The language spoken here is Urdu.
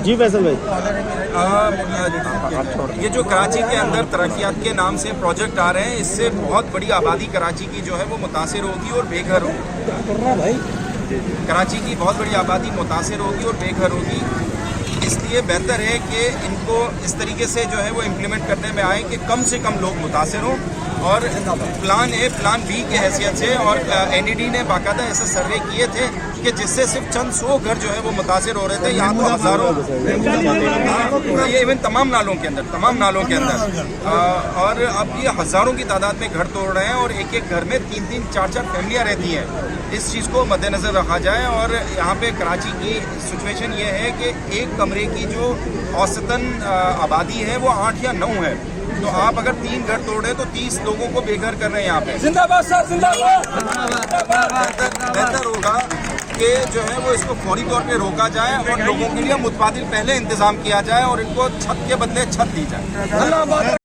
جی فیصل بھائی، یہ جو کراچی کے اندر ترقیات کے نام سے پروجیکٹ آ رہے ہیں، اس سے بہت بڑی آبادی کراچی کی جو ہے وہ متاثر ہوگی اور بے گھر ہوگی. کراچی کی بہت بڑی آبادی متاثر ہوگی اور بے گھر ہوگی. اس لیے بہتر ہے کہ ان کو اس طریقے سے جو ہے وہ امپلیمنٹ کرنے میں آئے کہ کم سے کم لوگ متاثر ہوں، اور پلان اے پلان بی کی حیثیت سے. اور این ای ڈی نے باقاعدہ ایسے سروے کیے تھے کہ جس سے صرف چند 100 گھر جو ہے وہ متاثر ہو رہے تھے. یہاں تو ہزاروں، یہ ایون تمام نالوں کے اندر اور اب یہ ہزاروں کی تعداد میں گھر توڑ رہے ہیں، اور ایک ایک گھر میں 3-3 4-4 فیملیاں رہتی ہیں. اس چیز کو مد نظر رکھا جائے. اور یہاں پہ کراچی کی سچویشن یہ ہے کہ ایک کمرے کی جو اوسطاً آبادی ہے وہ 8 یا 9 ہے. تو آپ اگر 3 گھر توڑے تو 30 لوگوں کو بے گھر کر رہے ہیں یہاں پہ. زندہ باد سر، زندہ باد. بہتر ہوگا کہ جو ہے وہ اس کو فوری طور پہ روکا جائے اور لوگوں کے لیے متبادل پہلے انتظام کیا جائے اور ان کو چھت کے بدلے چھت دی جائے.